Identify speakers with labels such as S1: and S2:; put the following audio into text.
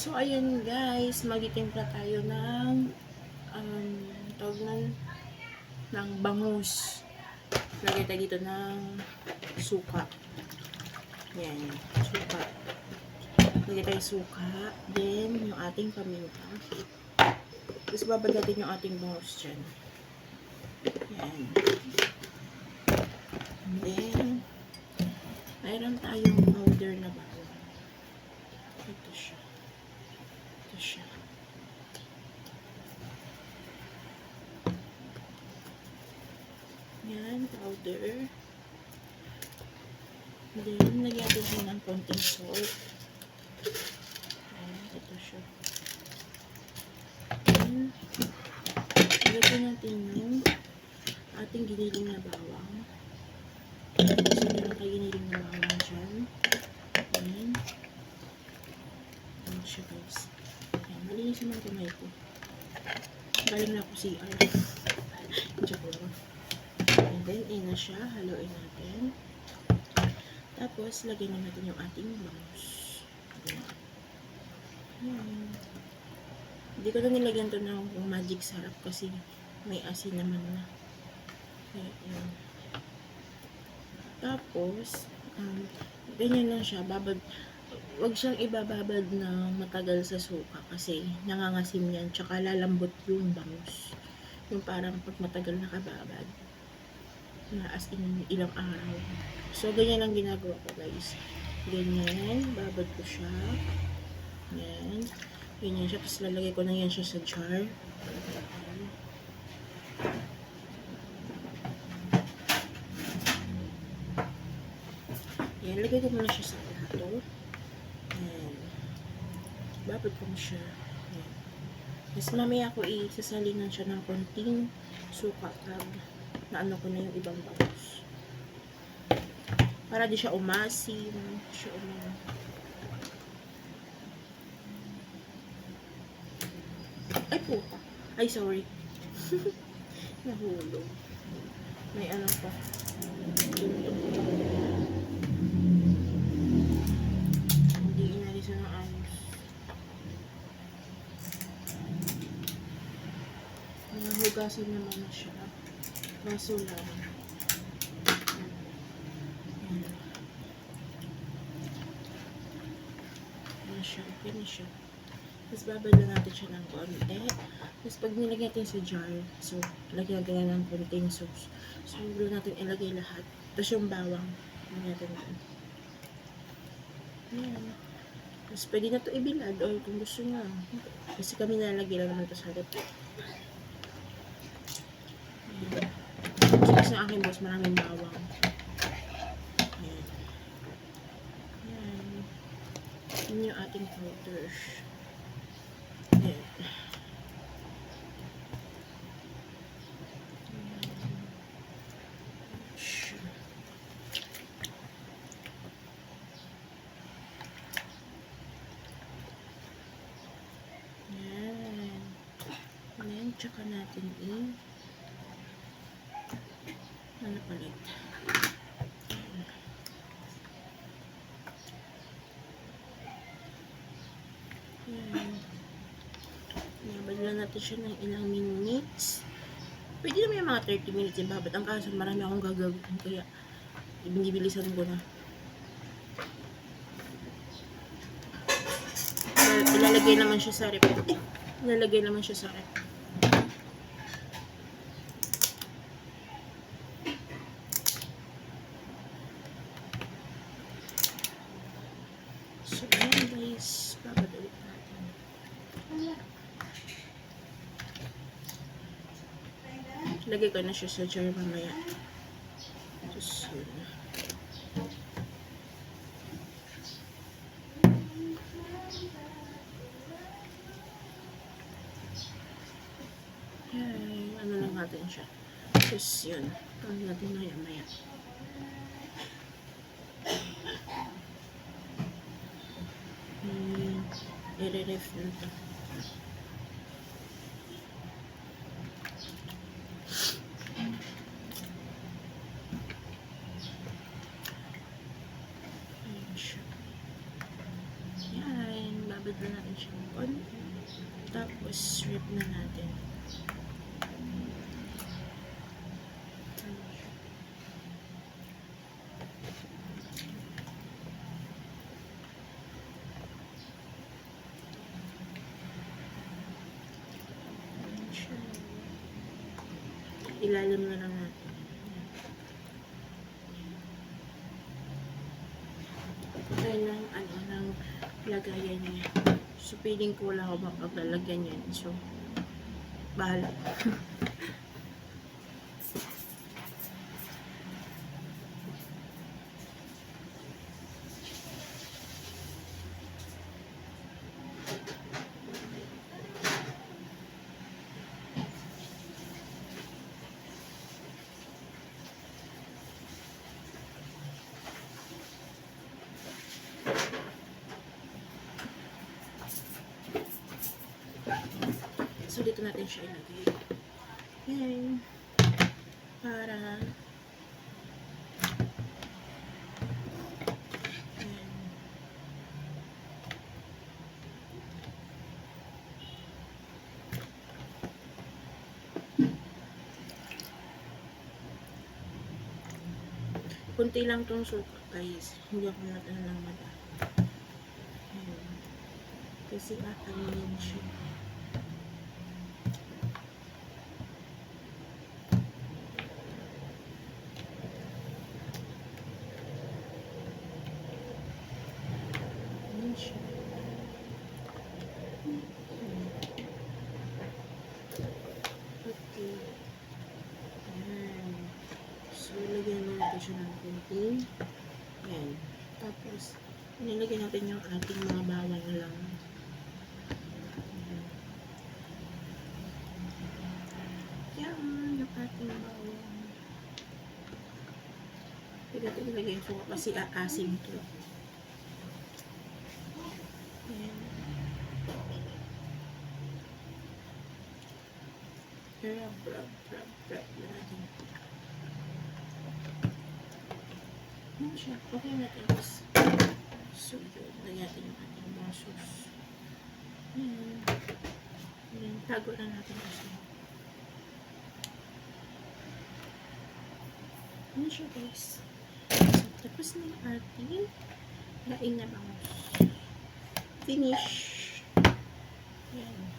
S1: So, ayan guys, magtitimpla tayo ng tawag ng bangus. Lagay tayo dito ng suka. Yan, suka. Lagay tayo suka. Then, yung ating paminta. Tapos, babad natin yung ating bangus dyan. Yan. And then, mayroon tayong powder na bawang. Ito siya. Ito siya. Yan, powder. Then, lagyan natin siya ng konting salt. Ayan, ito siya. Then, lagyan natin yung ating giniling na bawang. So, meron tayo giniling na bawang dyan. Ayan. Ayan siya guys. Ayan, malinis naman kamay ko. Galing na ako CR. Joke lang. And then, ayan na siya. Haluin natin. Tapos, lagyan na natin yung ating bangus. Ayan. Hindi ko na nilagyan to ng magic sarap kasi may asin naman na. Ayan. Tapos, ganyan lang siya. Huwag siyang ibababad na matagal sa suka kasi nangangasim yan. Tsaka lalambot yung bangus. Yung parang pag matagal nakababad. Na as in ilang araw. So, ganyan lang ginagawa ko guys. Ganyan. Babad ko siya. Yan. Ganyan siya. Tapos lalagay ko na yan siya sa jar. Yan. Lagay ko muna siya sa plato. Yan. Babad ko mo siya. Yan. Tapos mamaya ko isasalinan siya ng konting suka pag naano ko na yung ibang bangus. Para di siya umasim. Ay puta. Ay sorry. Nahulog. May ano pa. Hindi inalisan ng ayos. Nahugasan naman na siya. Kaso lang. Okay na siya. Tapos babala natin siya ng konti. Tapos pag nilagay natin sa jar, so lagyan natin ng konting sauce. So huwag natin ilagay lahat. Tapos yung bawang, lagyan natin doon. Ayan. Tapos pwede na ito ibilad o kung gusto nyo. Kasi kami nalagay lang naman ito sa harap. Ayan. So kasi ang aking boss, maraming bawang. Ayan. Ayan. Yun yung ating powder. Ayan. Tsaka natin ano palit. Ayan. Nabadala natin siya ng ilang minutes. Pwede naman yung mga 30 minutes yung babad. Ang kaso marami akong gagawin kaya binibilisan ko na. Ilalagay naman siya sa rep. Ilalagay naman siya sa rep. So, ayan guys. Babadalik natin. Lagay ko na siya sa jar mamaya. Just yun. Ayan. Ano lang natin siya. Just yun. Ano natin maya. I-ref na ito. Ayan siya. Yan. Butter natin siya konti. Tapos, rip na natin. Ilalim na lang natin. Ito lang, ng lagayan niya. So, feeling ko wala ako bang paglalagyan yan. So, bahala. So, dito natin siya ilagay. Yan. Para yan. Kunti lang tong suka, guys. Hindi ako natala ng madami. Kasi aaminin siya. Okay. Ayan. So, lagyan natin siya ng kunting. Ayan. Tapos, nilagyan natin yung ating mga bawang lang. Ayan. Yung ating bawang. Pwede natin ilagay yung suka kasi aasim ito. Ayan. Rub natin. Ayan siya. Okay natin. So, lagyan natin yung ating mga sauce. Ayan. Ayan. Tago lang natin kasi. Ayan siya, guys. So, tapos na yung ating laing na bangus. Finish. Ayan.